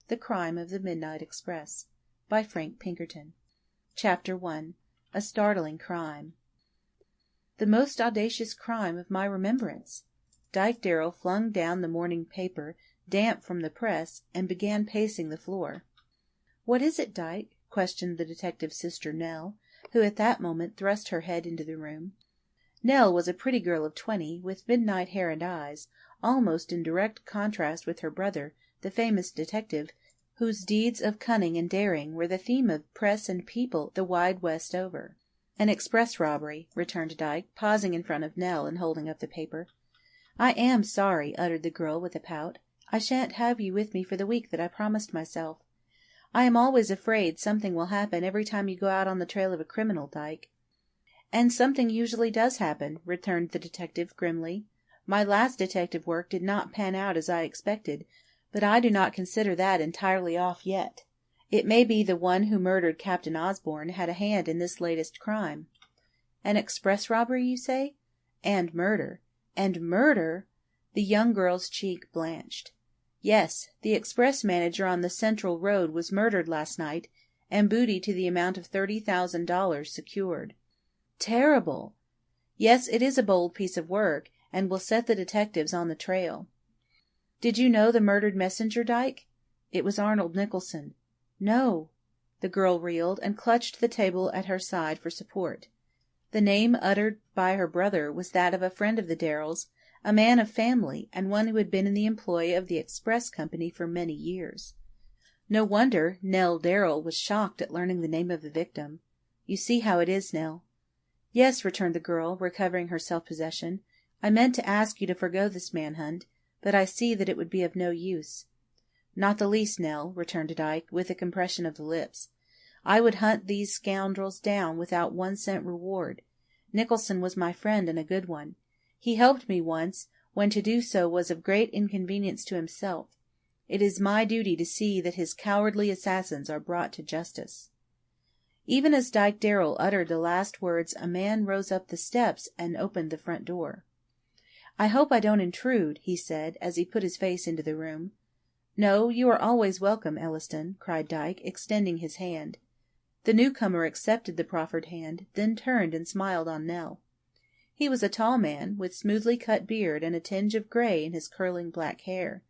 The Crime of the Midnight Express by Frank Pinkerton. Chapter 1. A Startling Crime. The most audacious crime of my remembrance! Dyke Darrell flung down the morning paper, damp from the press, and began pacing the floor. "What is it, Dyke?" questioned the detective's sister Nell, who at that moment thrust her head into the room. Nell was a pretty girl of 20, with midnight hair and eyes, almost in direct contrast with her brother, the famous detective, whose deeds of cunning and daring were the theme of press and people the wide West over. "An express robbery," returned Dyke, pausing in front of Nell and holding up the paper. "I am sorry," uttered the girl with a pout. "I shan't have you with me for the week that I promised myself. I am always afraid something will happen every time you go out on the trail of a criminal, Dyke." "And something usually does happen," returned the detective grimly. "My last detective work did not pan out as I expected, but I do not consider that entirely off yet. It may be the one who murdered Captain Osborne had a hand in this latest crime." "An express robbery, you say? And murder. And murder?" The young girl's cheek blanched. "Yes, the express manager on the Central Road was murdered last night, and booty to the amount of $30,000 secured." "Terrible!" "Yes, it is a bold piece of work, and will set the detectives on the trail." "Did you know the murdered messenger, Dyke?" "It was Arnold Nicholson." "No." The girl reeled, and clutched the table at her side for support. The name uttered by her brother was that of a friend of the Darrells, a man of family, and one who had been in the employ of the express company for many years. No wonder Nell Darrell was shocked at learning the name of the victim. "You see how it is, Nell." "Yes," returned the girl, recovering her self-possession. "I meant to ask you to forego this manhunt, but I see that it would be of no use." "Not the least, Nell," returned Dyke, with a compression of the lips. "I would hunt these scoundrels down without 1 cent reward. Nicholson was my friend and a good one. He helped me once, when to do so was of great inconvenience to himself. It is my duty to see that his cowardly assassins are brought to justice." Even as Dyke Darrell uttered the last words a man rose up the steps and opened the front door. "I hope I don't intrude," he said, as he put his face into the room. "No, you are always welcome, Elliston," cried Dyke, extending his hand. The newcomer accepted the proffered hand, then turned and smiled on Nell. He was a tall man, with smoothly cut beard and a tinge of grey in his curling black hair.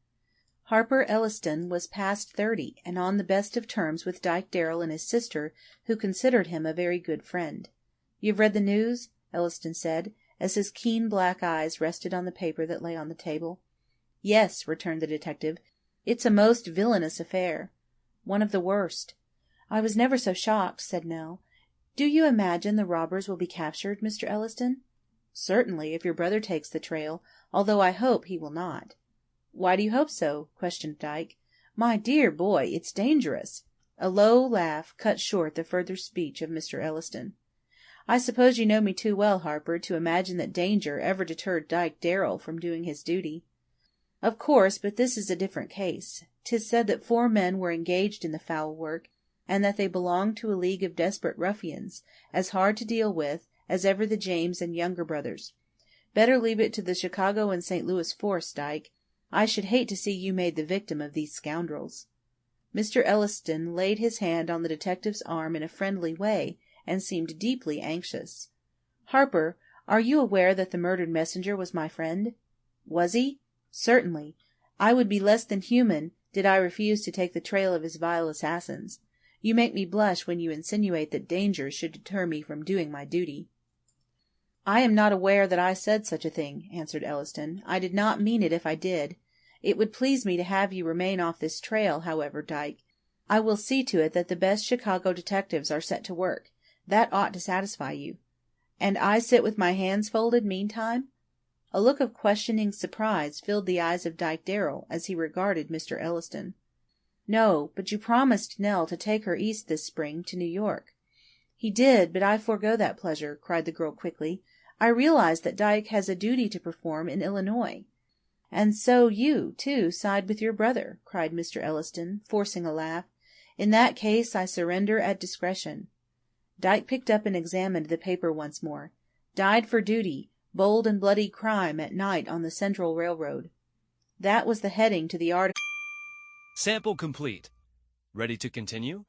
Harper Elliston was past 30, and on the best of terms with Dyke Darrell and his sister, who considered him a very good friend. "You've read the news?" Elliston said, as his keen black eyes rested on the paper that lay on the table. "Yes," returned the detective. "It's a most villainous affair." "One of the worst." "I was never so shocked," said Nell. "Do you imagine the robbers will be captured, Mr. Elliston?" "Certainly, if your brother takes the trail, although I hope he will not." "Why do you hope so?" questioned Dyke. "My dear boy, it's dangerous." A low laugh cut short the further speech of Mr. Elliston. "I suppose you know me too well, Harper, to imagine that danger ever deterred Dyke Darrell from doing his duty." "Of course, but this is a different case. 'Tis said that 4 men were engaged in the foul work, and that they belonged to a league of desperate ruffians, as hard to deal with as ever the James and Younger brothers. Better leave it to the Chicago and St. Louis force, Dyke. I should hate to see you made the victim of these scoundrels." Mr. Elliston laid his hand on the detective's arm in a friendly way, and seemed deeply anxious. "Harper, are you aware that the murdered messenger was my friend?" "Was he?" "Certainly. I would be less than human did I refuse to take the trail of his vile assassins. You make me blush when you insinuate that danger should deter me from doing my duty." "I am not aware that I said such a thing," answered Elliston. "I did not mean it if I did. It would please me to have you remain off this trail, however, Dyke. I will see to it that the best Chicago detectives are set to work. That ought to satisfy you." "And I sit with my hands folded meantime?" A look of questioning surprise filled the eyes of Dyke Darrell as he regarded Mr. Elliston. "No, but you promised Nell to take her east this spring, to New York." "He did, but I forego that pleasure," cried the girl quickly. "I realize that Dyke has a duty to perform in Illinois." "And so you, too, side with your brother," cried Mr. Elliston, forcing a laugh. "In that case I surrender at discretion." Dyke picked up and examined the paper once more. "Died for duty. Bold and bloody crime at night on the Central Railroad." That was the heading to the article. Sample complete. Ready to continue?